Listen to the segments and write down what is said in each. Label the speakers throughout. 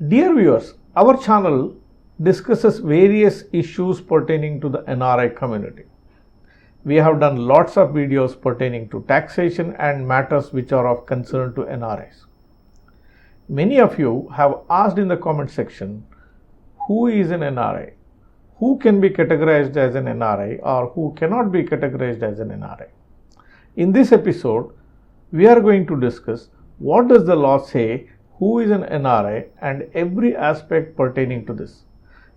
Speaker 1: Dear viewers, our channel discusses various issues pertaining to the NRI community. We have done lots of videos pertaining to taxation and matters which are of concern to NRIs. Many of you have asked in the comment section, who is an NRI? Who can be categorized as an NRI or who cannot be categorized as an NRI? In this episode, we are going to discuss what does the law say, who is an NRI, and every aspect pertaining to this.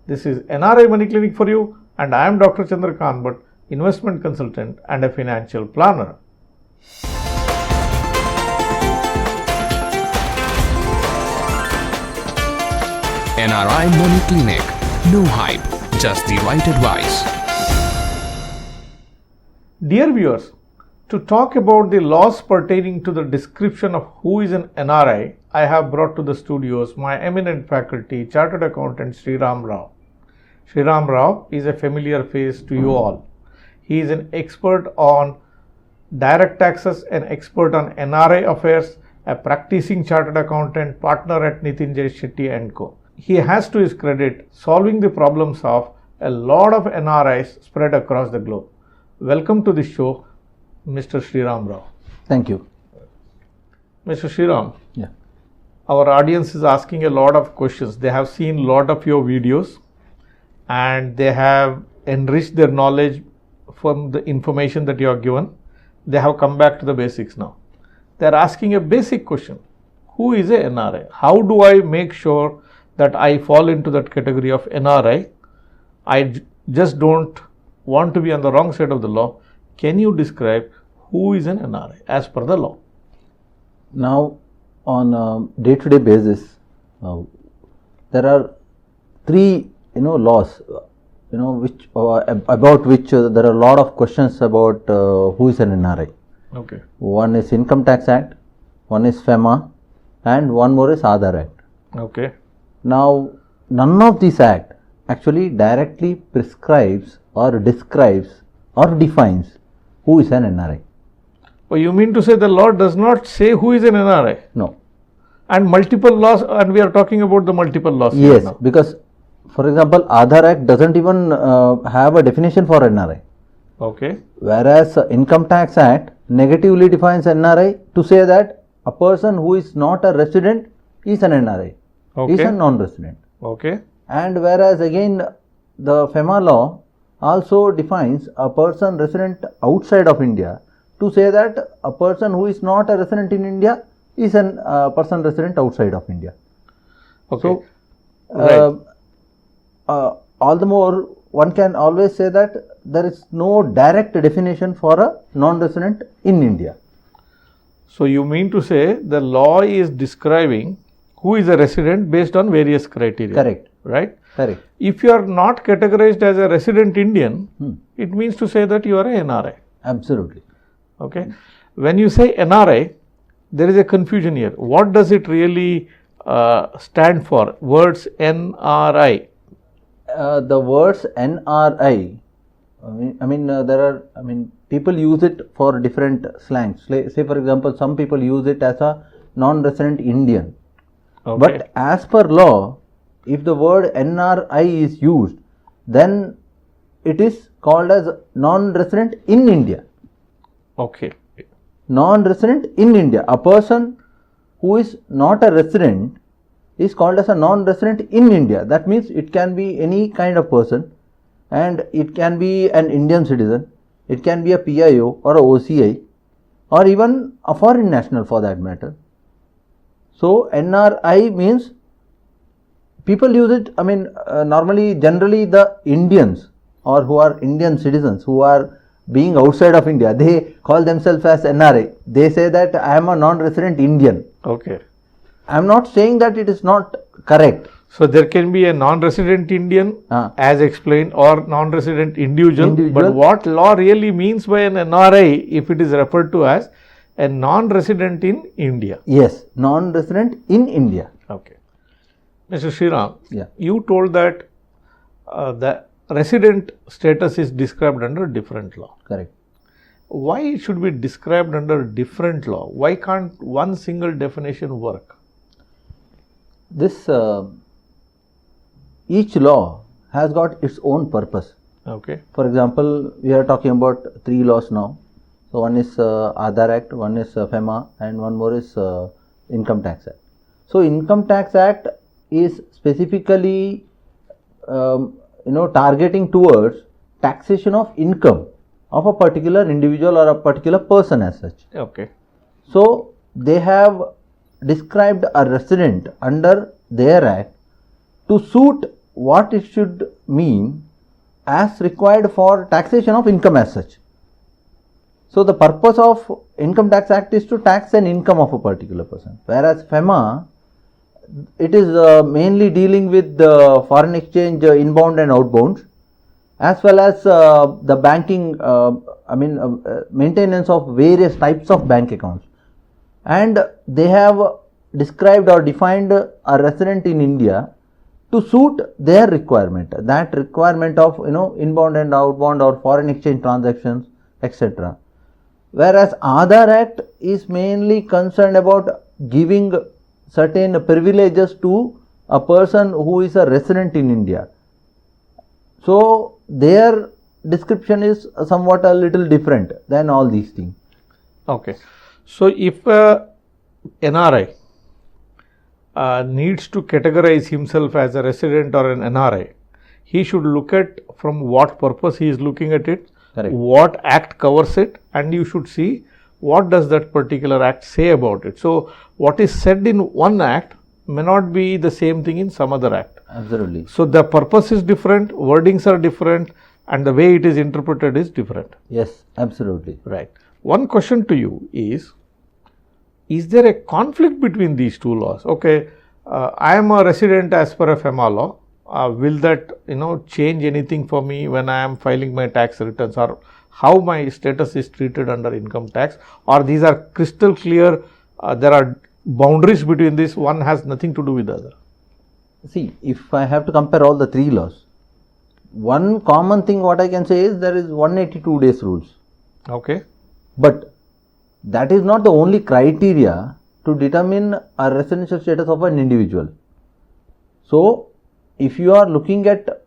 Speaker 1: This is NRI Money Clinic for you, and I am Dr. Chandrakant Bhatt, investment consultant and a financial planner.
Speaker 2: NRI Money Clinic. No hype, just the right advice.
Speaker 1: Dear viewers, to talk about the laws pertaining to the description of who is an NRI, I have brought to the studios my eminent faculty, Chartered Accountant Sriram Rao. Sriram Rao is a familiar face to you all. He is an expert on direct taxes, an expert on NRI affairs, a practicing Chartered Accountant, partner at Nitin J. Shetty & Co. He has to his credit solving the problems of a lot of NRIs spread across the globe. Welcome to the show, Mr. Sriram Rao.
Speaker 3: Thank you.
Speaker 1: Mr. Sriram,
Speaker 3: Yeah.
Speaker 1: our audience is asking a lot of questions. They have seen a lot of your videos and they have enriched their knowledge from the information that you have given. They have come back to the basics now. They are asking a basic question. Who is a NRI? How do I make sure that I fall into that category of NRI? I just don't want to be on the wrong side of the law. Can you describe who is an NRI as per the law?
Speaker 3: Now, on a day-to-day basis, there are three, laws, which about which there are a lot of questions about who is an NRI.
Speaker 1: Okay.
Speaker 3: One is Income Tax Act, one is FEMA, and one more is Aadhaar Act.
Speaker 1: Okay.
Speaker 3: Now, none of these act actually directly prescribes or describes or defines who is an NRI.
Speaker 1: Well, you mean to say the law does not say who is an NRI?
Speaker 3: No.
Speaker 1: And multiple laws, and we are talking about the multiple laws.
Speaker 3: Yes,
Speaker 1: now.
Speaker 3: because for example, Aadhaar Act doesn't even have a definition for NRI.
Speaker 1: Okay.
Speaker 3: Whereas Income Tax Act negatively defines NRI to say that a person who is not a resident is an NRI, is a non-resident.
Speaker 1: Okay.
Speaker 3: And whereas again the FEMA law also defines a person resident outside of India to say that a person who is not a resident in India is a person resident outside of India.
Speaker 1: Okay.
Speaker 3: So, all the more one can always say that there is no direct definition for a non-resident in India.
Speaker 1: So, you mean to say the law is describing who is a resident based on various criteria.
Speaker 3: Correct.
Speaker 1: Right?
Speaker 3: Correct.
Speaker 1: If you are not categorized as a resident Indian, it means to say that you are a NRI.
Speaker 3: Absolutely.
Speaker 1: Okay. When you say NRI, there is a confusion here. What does it really stand for? Words NRI.
Speaker 3: The words NRI, people use it for different slangs. Say for example, some people use it as a non-resident Indian.
Speaker 1: Okay.
Speaker 3: But as per law, if the word NRI is used, then it is called as non-resident in India.
Speaker 1: Okay.
Speaker 3: Non-resident in India. A person who is not a resident is called as a non-resident in India. That means it can be any kind of person, and it can be an Indian citizen, it can be a PIO or a OCI, or even a foreign national for that matter. So NRI means people use it, normally generally the Indians or who are Indian citizens who are being outside of India, they call themselves as NRI. They say that I am a non-resident Indian.
Speaker 1: Okay.
Speaker 3: I am not saying that it is not correct.
Speaker 1: So there can be a non-resident Indian as explained or non-resident individual. But what law really means by an NRI if it is referred to as a non-resident in India?
Speaker 3: Yes, non-resident in India.
Speaker 1: Okay. Mr. Sriram,
Speaker 3: Yeah.
Speaker 1: you told that the resident status is described under different law.
Speaker 3: Correct.
Speaker 1: Why it should be described under different law? Why can't one single definition work?
Speaker 3: this each law has got its own purpose.
Speaker 1: Okay.
Speaker 3: For example, we are talking about 3 laws now. So one is Aadhaar Act, one is FEMA, and one more is Income Tax Act. So Income Tax Act is specifically targeting towards taxation of income of a particular individual or a particular person as such.
Speaker 1: Okay.
Speaker 3: So they have described a resident under their act to suit what it should mean as required for taxation of income as such. So the purpose of Income Tax Act is to tax an income of a particular person, whereas FEMA, it is mainly dealing with the foreign exchange inbound and outbound, as well as the banking, maintenance of various types of bank accounts. And they have described or defined a resident in India to suit their requirement, that requirement of inbound and outbound or foreign exchange transactions, etc. Whereas Aadhaar Act is mainly concerned about giving certain privileges to a person who is a resident in India. So their description is somewhat a little different than all these things.
Speaker 1: Okay. So if a NRI needs to categorize himself as a resident or an NRI, he should look at from what purpose he is looking at it,
Speaker 3: Correct.
Speaker 1: What act covers it, and you should see what does that particular act say about it. So what is said in one act may not be the same thing in some other act.
Speaker 3: Absolutely.
Speaker 1: So the purpose is different, wordings are different, and the way it is interpreted is different.
Speaker 3: Yes, absolutely.
Speaker 1: Right. One question to you is there a conflict between these two laws? Okay, I am a resident as per a FEMA law. Will that change anything for me when I am filing my tax returns, or how my status is treated under income tax, or these are crystal clear, there are boundaries between this, one has nothing to do with the other?
Speaker 3: See, if I have to compare all the 3 laws, one common thing what I can say is there is 182 days rules.
Speaker 1: Okay.
Speaker 3: But that is not the only criteria to determine a residential status of an individual. So if you are looking at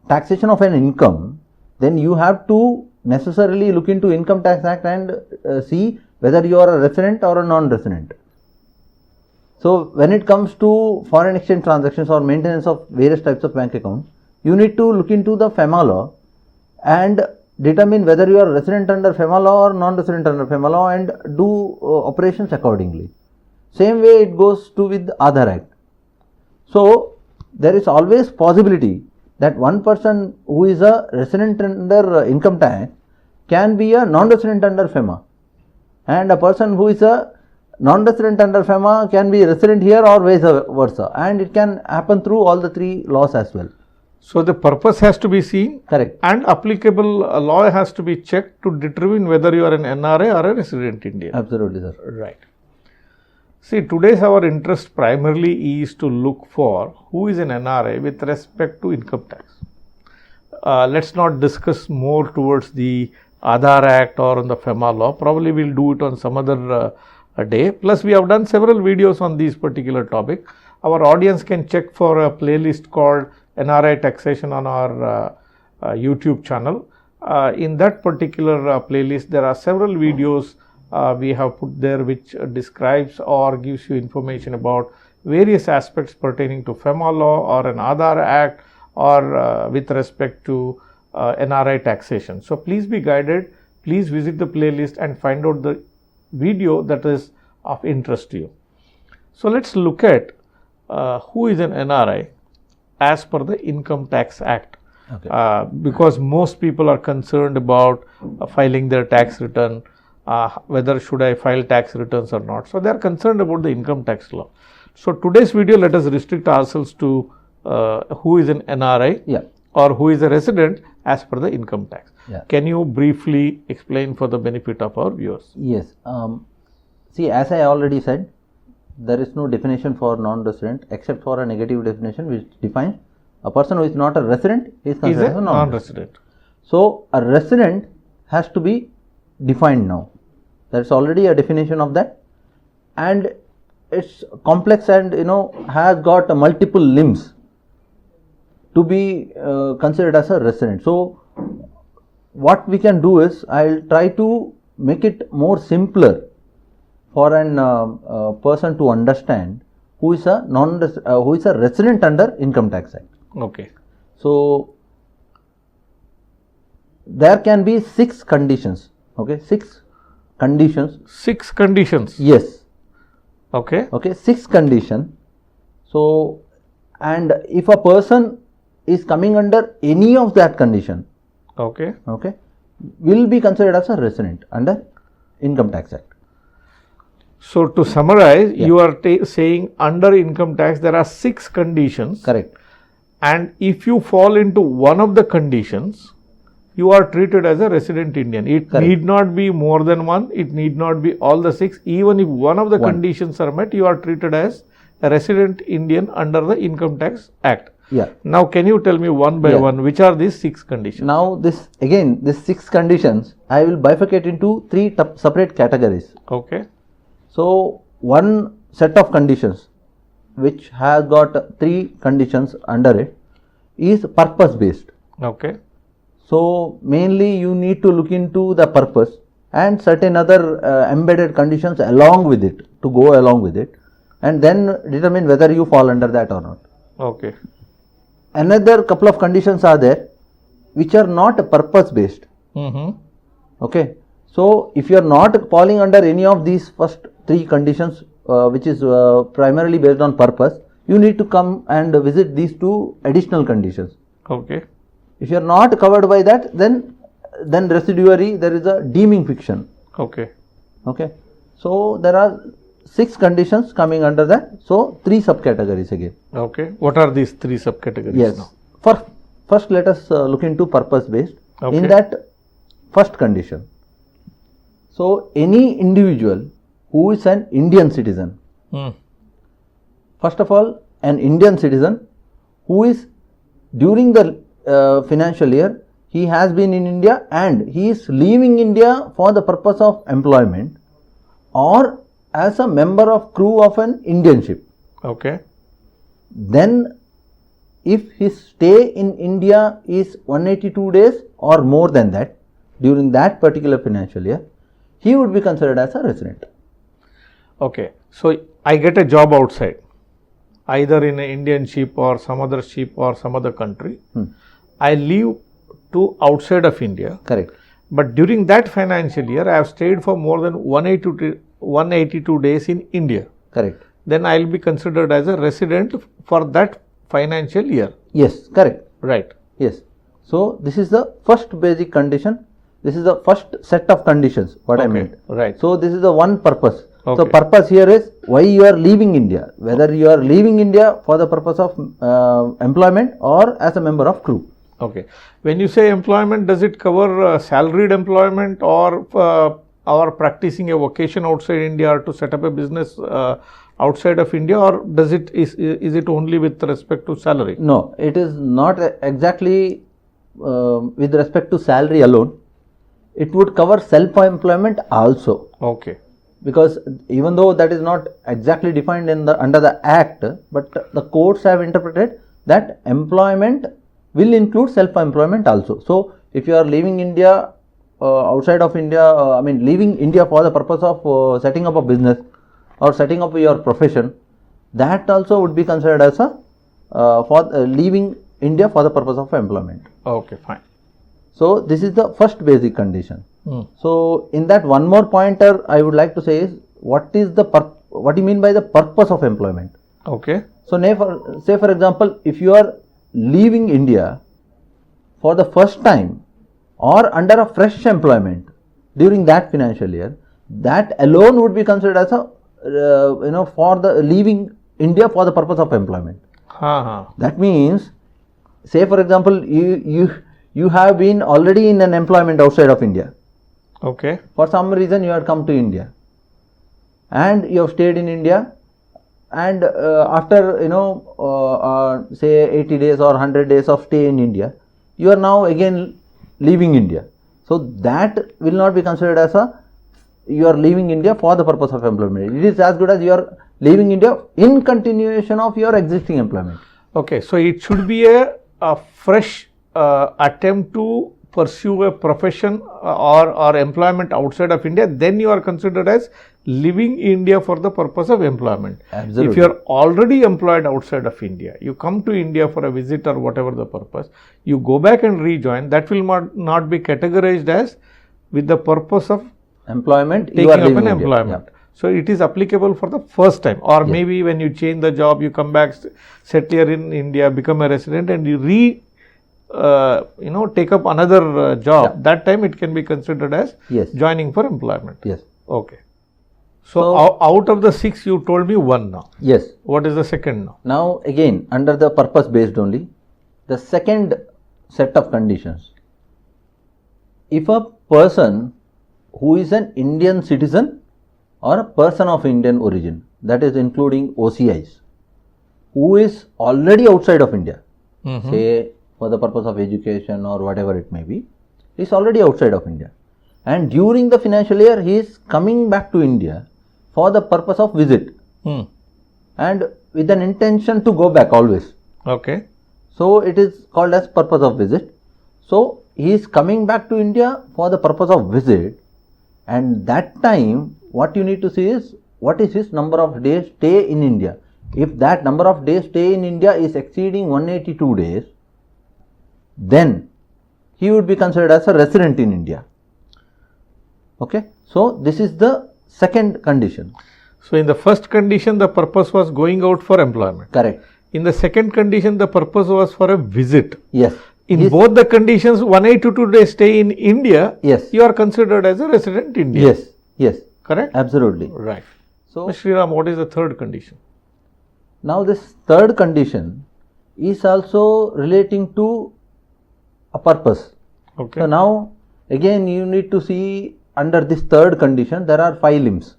Speaker 3: taxation of an income, then you have to necessarily look into Income Tax Act and see whether you are a resident or a non-resident. So when it comes to foreign exchange transactions or maintenance of various types of bank accounts, you need to look into the FEMA law and determine whether you are resident under FEMA law or non-resident under FEMA law and do operations accordingly. Same way it goes to with Aadhaar Act. So there is always possibility that one person who is a resident under income tax can be a non-resident under FEMA, and a person who is a non-resident under FEMA can be resident here or vice versa, and it can happen through all the 3 laws as well.
Speaker 1: So the purpose has to be seen.
Speaker 3: Correct.
Speaker 1: And applicable law has to be checked to determine whether you are an NRI or a resident Indian.
Speaker 3: Absolutely, sir.
Speaker 1: Right. See, today's our interest primarily is to look for who is an NRI with respect to income tax. Let's not discuss more towards the Aadhaar Act or on the FEMA law. Probably we'll do it on some other day. Plus, we have done several videos on these particular topic. Our audience can check for a playlist called NRI Taxation on our YouTube channel. In that particular playlist, there are several videos we have put there which describes or gives you information about various aspects pertaining to FEMA law or an Aadhaar Act or with respect to NRI taxation. So please be guided, please visit the playlist and find out the video that is of interest to you. So let's look at who is an NRI as per the Income Tax Act.
Speaker 3: Okay.
Speaker 1: Because most people are concerned about filing their tax return, whether should I file tax returns or not. So they are concerned about the income tax law. So today's video, let us restrict ourselves to who is an NRI,
Speaker 3: Yeah.
Speaker 1: or who is a resident as per the income tax.
Speaker 3: Yeah.
Speaker 1: Can you briefly explain for the benefit of our viewers?
Speaker 3: Yes. See, as I already said, there is no definition for non-resident except for a negative definition which defines a person who is not a resident is considered as a non-resident. So a resident has to be defined now. There is already a definition of that, and it's complex and has got multiple limbs to be considered as a resident. So what we can do is, I'll try to make it more simpler for an person to understand who is a resident under Income Tax Act.
Speaker 1: Okay.
Speaker 3: So there can be 6 conditions. Okay, 6 conditions.
Speaker 1: 6 conditions.
Speaker 3: Yes.
Speaker 1: Okay.
Speaker 3: Okay, 6 conditions. So, and if a person is coming under any of that condition,
Speaker 1: Okay.
Speaker 3: okay, will be considered as a resident under Income Tax Act.
Speaker 1: So to summarize, you are saying under income tax there are 6 conditions.
Speaker 3: Correct.
Speaker 1: And if you fall into one of the conditions, you are treated as a resident Indian. It
Speaker 3: Correct.
Speaker 1: need not be more than one. It need not be all the 6. Even if one of the conditions are met, you are treated as a resident Indian under the Income Tax Act.
Speaker 3: Yeah.
Speaker 1: Now, can you tell me one by one which are these 6 conditions?
Speaker 3: Now, this 6 conditions, I will bifurcate into 3 separate categories.
Speaker 1: Okay.
Speaker 3: So, one set of conditions which has got 3 conditions under it is purpose based.
Speaker 1: Okay.
Speaker 3: So, mainly you need to look into the purpose and certain other embedded conditions along with it, to go along with it, and then determine whether you fall under that or not.
Speaker 1: Okay.
Speaker 3: Another couple of conditions are there which are not purpose based. Okay. So, if you are not falling under any of these first 3 conditions, which is primarily based on purpose, you need to come and visit these 2 additional conditions.
Speaker 1: Okay.
Speaker 3: If you are not covered by that, then residuary, there is a deeming fiction.
Speaker 1: Okay.
Speaker 3: Okay. So, there are 6 conditions coming under that. So, 3 subcategories again.
Speaker 1: Okay. What are these 3 subcategories
Speaker 3: Yes.
Speaker 1: now?
Speaker 3: First, let us look into purpose based.
Speaker 1: Okay.
Speaker 3: In that first condition, so any individual who is an Indian citizen, first of all, an Indian citizen who is during the financial year, he has been in India and he is leaving India for the purpose of employment or as a member of crew of an Indian ship.
Speaker 1: Okay.
Speaker 3: Then if his stay in India is 182 days or more than that during that particular financial year, he would be considered as a resident.
Speaker 1: Okay. So, I get a job outside, either in an Indian ship or some other ship or some other country. I leave to outside of India.
Speaker 3: Correct.
Speaker 1: But during that financial year, I have stayed for more than 182 days in India.
Speaker 3: Correct.
Speaker 1: Then I will be considered as a resident for that financial year.
Speaker 3: Yes, correct.
Speaker 1: Right.
Speaker 3: Yes. So, this is the first basic condition. This is the first set of conditions, what I meant.
Speaker 1: Right.
Speaker 3: So, this is the one purpose.
Speaker 1: Okay.
Speaker 3: So, purpose here is why you are leaving India, whether you are leaving India for the purpose of employment or as a member of crew.
Speaker 1: Okay. When you say employment, does it cover salaried employment or practicing a vocation outside India or to set up a business outside of India, or does it is it only with respect to salary?
Speaker 3: No, it is not exactly with respect to salary alone. It would cover self-employment also.
Speaker 1: Okay.
Speaker 3: Because even though that is not exactly defined in under the Act, but the courts have interpreted that employment will include self-employment also. So, if you are leaving India, outside of India, leaving India for the purpose of setting up a business or setting up your profession, that also would be considered as a leaving India for the purpose of employment.
Speaker 1: Okay, fine.
Speaker 3: So, this is the first basic condition. So, in that one more pointer I would like to say is what do you mean by the purpose of employment?
Speaker 1: Okay.
Speaker 3: So, say for example, if you are leaving India for the first time or under a fresh employment during that financial year, that alone would be considered as a for the leaving India for the purpose of employment. That means, say for example, you have been already in an employment outside of India.
Speaker 1: Okay.
Speaker 3: For some reason you had come to India and you have stayed in India, and after say 80 days or 100 days of stay in India, you are now again leaving India. So, that will not be considered as a you are leaving India for the purpose of employment. It is as good as you are leaving India in continuation of your existing employment.
Speaker 1: Okay, so it should be a fresh attempt to pursue a profession or employment outside of India, then you are considered as leaving India for the purpose of employment.
Speaker 3: Absolutely.
Speaker 1: If you are already employed outside of India, you come to India for a visit or whatever the purpose, you go back and rejoin, that will not be categorized as with the purpose of
Speaker 3: employment,
Speaker 1: taking
Speaker 3: you are
Speaker 1: up
Speaker 3: leaving
Speaker 1: an
Speaker 3: India.
Speaker 1: employment. So it is applicable for the first time, or maybe when you change the job, you come back, settle here in India, become a resident, and you take up another job. That time it can be considered as joining for employment.
Speaker 3: Yes.
Speaker 1: Okay. So out of the 6, you told me 1 now.
Speaker 3: Yes.
Speaker 1: What is the second now?
Speaker 3: Now again, under the purpose based only, the second set of conditions. If a person who is an Indian citizen or a person of Indian origin, that is including OCIs, who is already outside of India, say for the purpose of education or whatever it may be, is already outside of India, and during the financial year he is coming back to India for the purpose of visit and with an intention to go back always.
Speaker 1: Okay.
Speaker 3: So it is called as purpose of visit. So he is coming back to India for the purpose of visit, and that time what you need to see is what is his number of days stay in India. If that number of days stay in India is exceeding 182 days, then he would be considered as a resident in India. Okay. So this is the second condition.
Speaker 1: So in the first condition, the purpose was going out for employment.
Speaker 3: Correct.
Speaker 1: In the second condition, the purpose was for a visit.
Speaker 3: Yes.
Speaker 1: In both the conditions, 182 days stay in India,
Speaker 3: yes,
Speaker 1: you are considered as a resident Indian.
Speaker 3: Yes. Yes.
Speaker 1: Correct?
Speaker 3: Absolutely.
Speaker 1: Right.
Speaker 3: So,
Speaker 1: Sriram, what is the third condition?
Speaker 3: Now this third condition is also relating to a purpose.
Speaker 1: Okay.
Speaker 3: So now again you need to see under this third condition there are 5 limbs.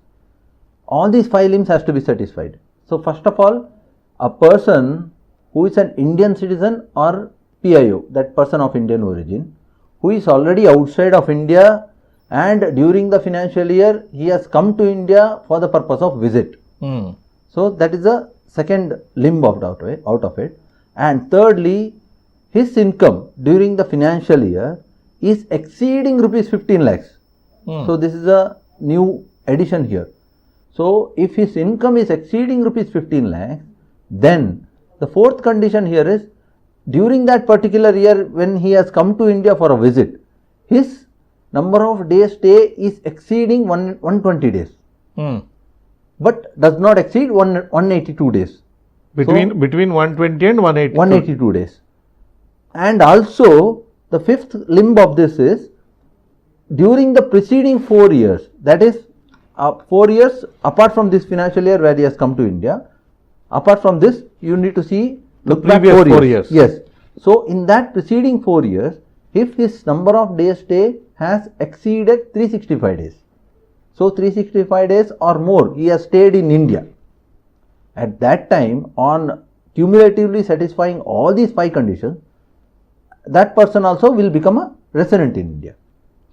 Speaker 3: All these 5 limbs has to be satisfied. So first of all, a person who is an Indian citizen or PIO, that person of Indian origin, who is already outside of India and during the financial year he has come to India for the purpose of visit. So that is the second limb out of it. And thirdly, his income during the financial year is exceeding rupees 15 lakhs. So this is a new addition here. So if his income is exceeding rupees 15 lakhs, then the fourth condition here is during that particular year when he has come to India for a visit, his number of days stay is exceeding 120 days, but does not exceed 182 days.
Speaker 1: Between 120 and
Speaker 3: 182 days. And also the fifth limb of this is during the preceding 4 years, that is 4 years apart from this financial year where he has come to India, apart from this you need to see
Speaker 1: the previous 4 years.
Speaker 3: Yes. So in that preceding 4 years, if his number of days stay has exceeded 365 days, so 365 days or more he has stayed in India, at that time on cumulatively satisfying all these 5 conditions, that person also will become a resident in India.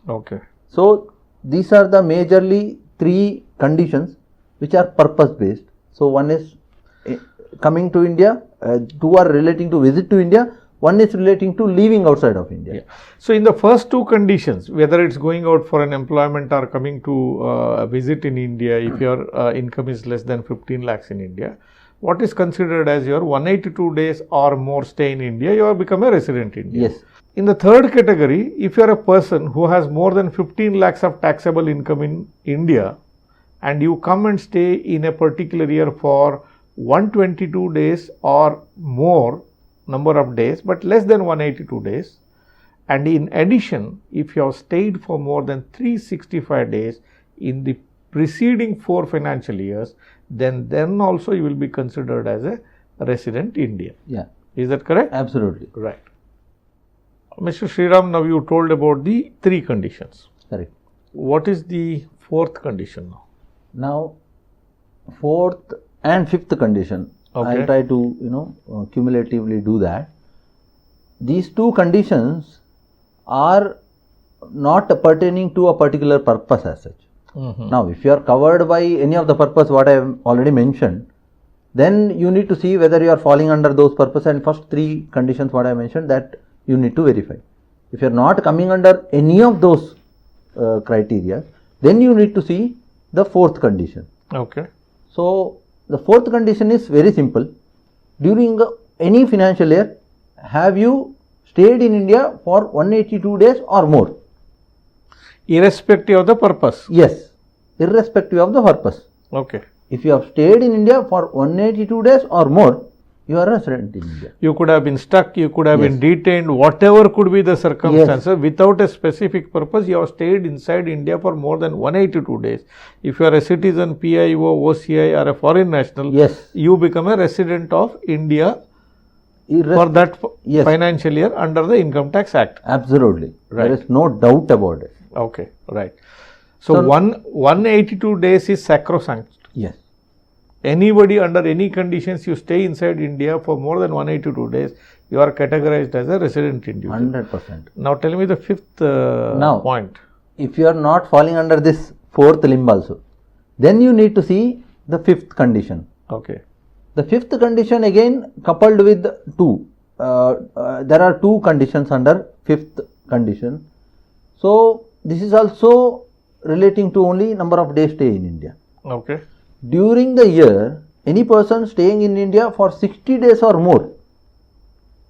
Speaker 1: Okay.
Speaker 3: So these are the majorly 3 conditions which are purpose based. So one is coming to India, 2 are relating to visit to India, 1 is relating to leaving outside of India.
Speaker 1: Yeah. So in the first 2 conditions, whether it's going out for an employment or coming to visit in India, if your income is less than 15 lakhs in India, what is considered as your 182 days or more stay in India, you have become a resident in India.
Speaker 3: Yes.
Speaker 1: In the third category, if you are a person who has more than 15 lakhs of taxable income in India and you come and stay in a particular year for 122 days or more number of days but less than 182 days, and in addition if you have stayed for more than 365 days in the preceding 4 financial years, then also you will be considered as a resident Indian.
Speaker 3: Yeah.
Speaker 1: Is that correct?
Speaker 3: Absolutely.
Speaker 1: Right. Mr. Sriram, now you told about the 3 conditions.
Speaker 3: Correct.
Speaker 1: What is the 4th condition now?
Speaker 3: Now 4th and 5th condition, I will try to cumulatively do that. These 2 conditions are not pertaining to a particular purpose as such. Now, if you are covered by any of the purpose what I have already mentioned, then you need to see whether you are falling under those purpose, and first 3 conditions what I mentioned, that you need to verify. If you are not coming under any of those criteria, then you need to see the 4th condition.
Speaker 1: Okay.
Speaker 3: So, the 4th condition is very simple. During any financial year, have you stayed in India for 182 days or more?
Speaker 1: Irrespective of the purpose.
Speaker 3: Yes, irrespective of the purpose.
Speaker 1: Okay.
Speaker 3: If you have stayed in India for 182 days or more, you are a resident in India.
Speaker 1: You could have been stuck, you could have
Speaker 3: Yes.
Speaker 1: been detained, whatever could be the circumstances, without a specific purpose, you have stayed inside India for more than 182 days. If you are a citizen, PIO, OCI or a foreign national,
Speaker 3: Yes.
Speaker 1: you become a resident of India
Speaker 3: Irres-
Speaker 1: for that
Speaker 3: Yes.
Speaker 1: financial year under the Income Tax Act.
Speaker 3: Absolutely.
Speaker 1: Right.
Speaker 3: There is no doubt about it.
Speaker 1: Okay, right. So,
Speaker 3: So-
Speaker 1: 182 days is sacrosanct.
Speaker 3: Yes.
Speaker 1: Anybody under any conditions you stay inside India for more than 182 days, you are categorized as a resident individual.
Speaker 3: 100%.
Speaker 1: Now tell me the 5th
Speaker 3: Now-
Speaker 1: point.
Speaker 3: If you are not falling under this 4th limb also, then you need to see the 5th condition.
Speaker 1: Okay.
Speaker 3: The 5th condition again coupled with 2. There are 2 conditions under 5th condition. So, this is also relating to only number of days stay in India.
Speaker 1: Okay.
Speaker 3: During the year, any person staying in India for 60 days or more,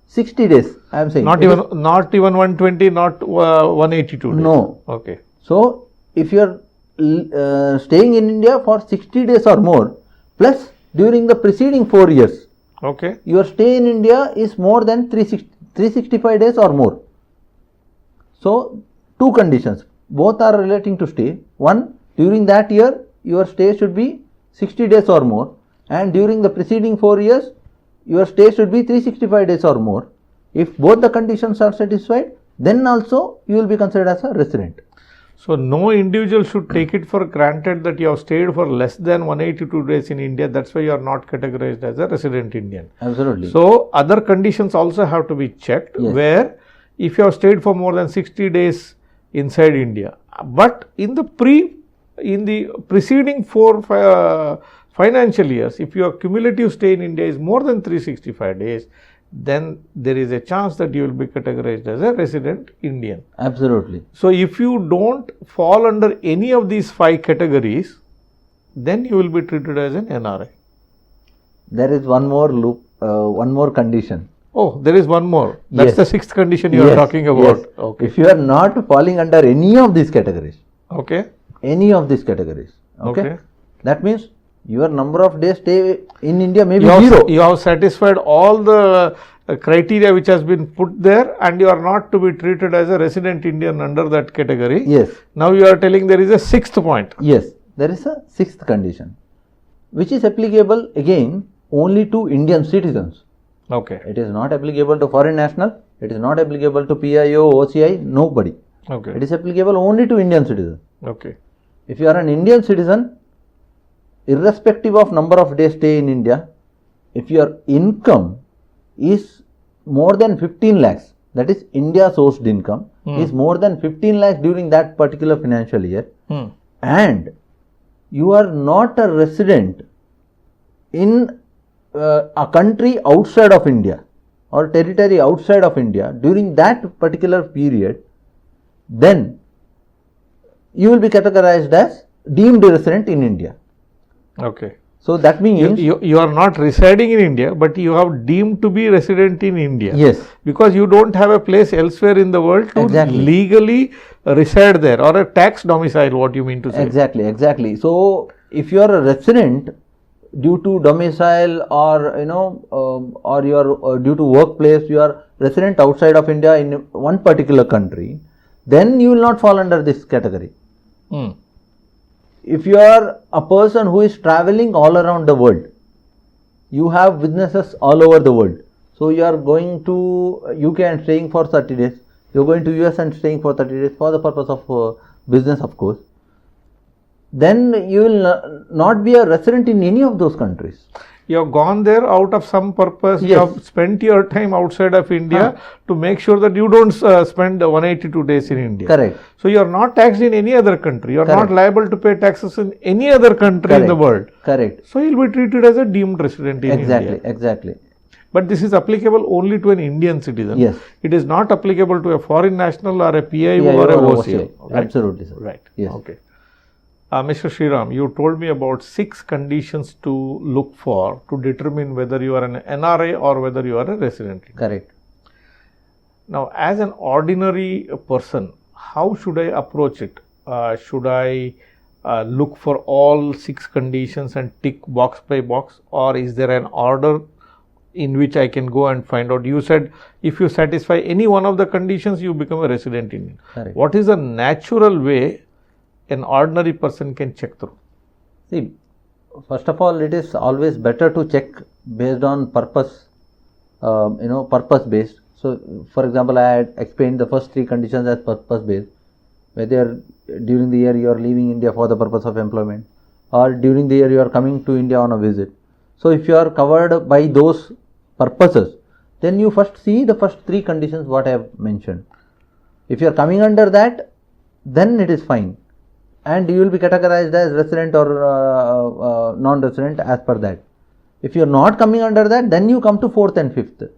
Speaker 3: 60 days I am saying.
Speaker 1: Not even 120, not 182 days.
Speaker 3: No.
Speaker 1: Okay.
Speaker 3: So, if you are staying in India for 60 days or more, plus during the preceding 4 years,
Speaker 1: Okay.
Speaker 3: your stay in India is more than 365 days or more. So, 2 conditions, both are relating to stay. One, during that year, your stay should be 60 days or more, and during the preceding 4 years, your stay should be 365 days or more. If both the conditions are satisfied, then also you will be considered as a resident.
Speaker 1: So no individual should take it for granted that you have stayed for less than 182 days in India. That's why you are not categorized as a resident Indian.
Speaker 3: Absolutely.
Speaker 1: So other conditions also have to be checked,
Speaker 3: Yes.
Speaker 1: where if you have stayed for more than 60 days inside India, but in the preceding 4 financial years, if your cumulative stay in India is more than 365 days, then there is a chance that you will be categorized as a resident Indian.
Speaker 3: Absolutely.
Speaker 1: So if you don't fall under any of these 5 categories, then you will be treated as an NRI.
Speaker 3: There is one more loop, one more condition.
Speaker 1: Oh, there is one more. That's
Speaker 3: Yes.
Speaker 1: the 6th condition you are
Speaker 3: Yes,
Speaker 1: talking about.
Speaker 3: yes.
Speaker 1: Okay.
Speaker 3: If you are not falling under any of these categories,
Speaker 1: Okay.
Speaker 3: okay, that means your number of days stay in India may be
Speaker 1: You
Speaker 3: zero.
Speaker 1: have satisfied all the criteria which has been put there, and you are not to be treated as a resident Indian under that category.
Speaker 3: Yes,
Speaker 1: Now you are telling there is a 6th point.
Speaker 3: yes, there is a 6th condition, which is applicable again only to Indian citizens.
Speaker 1: Okay.
Speaker 3: It is not applicable to foreign national, it is not applicable to PIO, OCI, nobody.
Speaker 1: Okay.
Speaker 3: It is applicable only to Indian citizens.
Speaker 1: Okay.
Speaker 3: If you are an Indian citizen, irrespective of number of days stay in India, if your income is more than 15 lakhs, that is India sourced income, is more than 15 lakhs during that particular financial year, and you are not a resident in a country outside of India or territory outside of India during that particular period, then you will be categorized as deemed resident in India.
Speaker 1: Okay.
Speaker 3: So that means
Speaker 1: You are not residing in India, but you have deemed to be resident in India.
Speaker 3: yes,
Speaker 1: Because you don't have a place elsewhere in the world to
Speaker 3: Exactly.
Speaker 1: legally reside there, or a tax domicile, what you mean to say.
Speaker 3: exactly. So if you are a resident due to domicile or or your due to workplace, you are resident outside of India in one particular country, then you will not fall under this category.
Speaker 1: Hmm.
Speaker 3: If you are a person who is traveling all around the world, you have businesses all over the world. So you are going to UK and staying for 30 days. You are going to US and staying for 30 days for the purpose of business, of course. Then you will not be a resident in any of those countries.
Speaker 1: You have gone there out of some purpose. You
Speaker 3: Yes.
Speaker 1: have spent your time outside of India to make sure that you don't spend 182 days in India.
Speaker 3: Correct.
Speaker 1: So you are not taxed in any other country. You are
Speaker 3: Correct.
Speaker 1: not liable to pay taxes in any other country in the world.
Speaker 3: Correct.
Speaker 1: So you will be treated as a deemed resident in
Speaker 3: Exactly.
Speaker 1: India.
Speaker 3: Exactly.
Speaker 1: But this is applicable only to an Indian citizen.
Speaker 3: Yes.
Speaker 1: It is not applicable to a foreign national or a PIO
Speaker 3: PIO
Speaker 1: or a
Speaker 3: or
Speaker 1: OCO.
Speaker 3: OCO. Absolutely, sir.
Speaker 1: Right.
Speaker 3: Yes.
Speaker 1: Okay. Mr. Sriram, you told me about 6 conditions to look for to determine whether you are an NRI or whether you are a resident.
Speaker 3: Correct.
Speaker 1: Now, as an ordinary person, how should I approach it? Should I look for all 6 conditions and tick box by box, or is there an order in which I can go and find out? You said if you satisfy any one of the conditions, you become a resident Indian.
Speaker 3: Correct.
Speaker 1: What is a natural way an ordinary person can check through?
Speaker 3: See, first of all, it is always better to check based on purpose, purpose based. So, for example, I had explained the first 3 conditions as purpose based, whether during the year you are leaving India for the purpose of employment, or during the year you are coming to India on a visit. So, if you are covered by those purposes, then you first see the first 3 conditions what I have mentioned. If you are coming under that, then it is fine, and you will be categorized as resident or non-resident as per that. If you are not coming under that, then you come to 4th and 5th.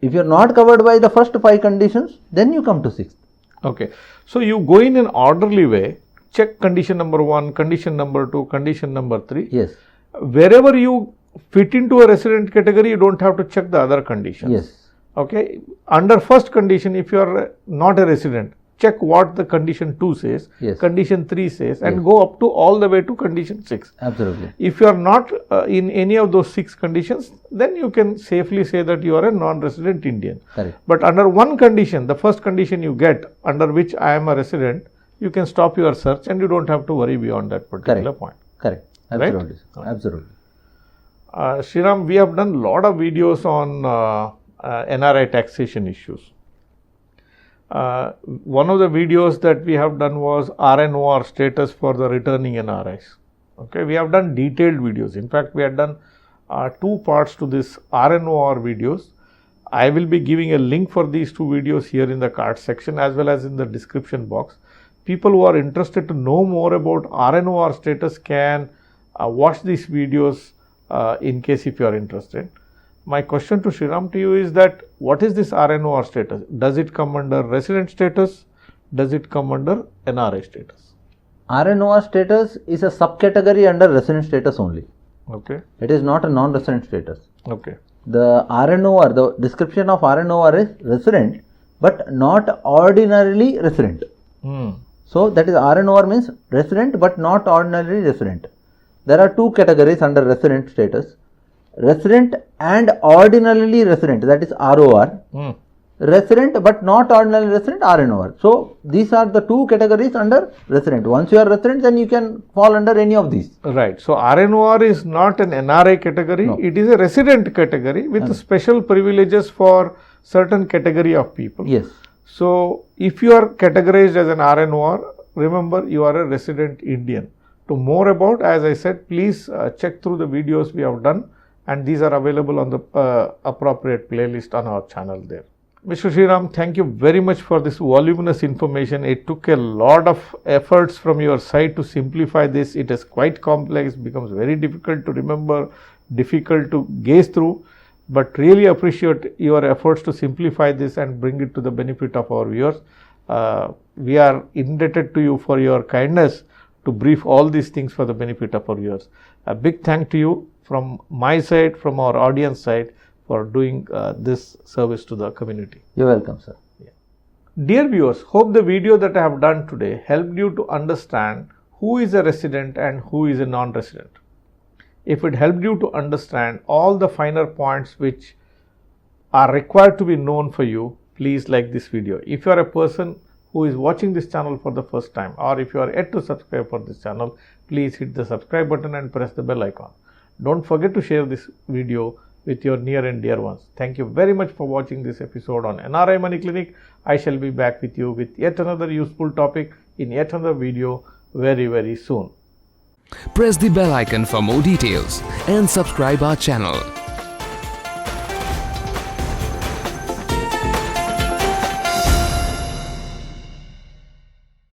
Speaker 3: If you are not covered by the first 5 conditions, then you come to 6th.
Speaker 1: Okay. So, you go in an orderly way, check condition number 1, condition number 2, condition number 3.
Speaker 3: Yes.
Speaker 1: Wherever you fit into a resident category, you don't have to check the other conditions.
Speaker 3: Yes.
Speaker 1: Okay. Under first condition, if you are not a resident, check what the condition 2 says,
Speaker 3: Yes.
Speaker 1: condition 3 says, and go up to all the way to condition 6.
Speaker 3: Absolutely.
Speaker 1: If you are not in any of those 6 conditions, then you can safely say that you are a non-resident Indian.
Speaker 3: Correct.
Speaker 1: But under one condition, the first condition you get, under which I am a resident, you can stop your search and you don't have to worry beyond that particular point.
Speaker 3: Correct.
Speaker 1: Right?
Speaker 3: Absolutely. Absolutely.
Speaker 1: Sriram, we have done a lot of videos on NRI taxation issues. One of the videos that we have done was RNOR status for the returning NRIs. Okay, we have done detailed videos. In fact, we have done 2 parts to this RNOR videos. I will be giving a link for these 2 videos here in the card section as well as in the description box. People who are interested to know more about RNOR status can watch these videos in case if you are interested. My question to Sriram to you is that what is this RNOR status? Does it come under resident status? Does it come under NRI status?
Speaker 3: RNOR status is a subcategory under resident status only.
Speaker 1: Okay.
Speaker 3: It is not a non-resident status.
Speaker 1: Okay.
Speaker 3: The RNOR, the description of RNOR is resident, but not ordinarily resident. So that is RNOR means resident but not ordinarily resident. There are 2 categories under resident status. Resident and ordinarily resident, that is ROR. Resident but not ordinarily resident, RNOR. So these are the 2 categories under resident. Once you are resident, then you can fall under any of these.
Speaker 1: Right. So RNOR is not an NRI category.
Speaker 3: No.
Speaker 1: It is a resident category with special privileges for certain category of people.
Speaker 3: Yes.
Speaker 1: So if you are categorized as an RNOR, remember you are a resident Indian. To more about, as I said, please check through the videos we have done, and these are available on the appropriate playlist on our channel there. Mr. Sriram, thank you very much for this voluminous information. It took a lot of efforts from your side to simplify this. It is quite complex, becomes very difficult to remember, difficult to gaze through, but really appreciate your efforts to simplify this and bring it to the benefit of our viewers. We are indebted to you for your kindness to brief all these things for the benefit of our viewers. A big thank to you from my side, from our audience side, for doing this service to the community.
Speaker 3: You're welcome, sir.
Speaker 1: Dear viewers, hope the video that I have done today helped you to understand who is a resident and who is a non-resident. If it helped you to understand all the finer points which are required to be known for you, please like this video. If you are a person who is watching this channel for the first time, or if you are yet to subscribe for this channel, please hit the subscribe button and press the bell icon. Don't forget to share this video with your near and dear ones. Thank you very much for watching this episode on NRI Money Clinic. I shall be back with you with yet another useful topic in yet another video very, very soon.
Speaker 2: Press the bell icon for more details and subscribe our channel.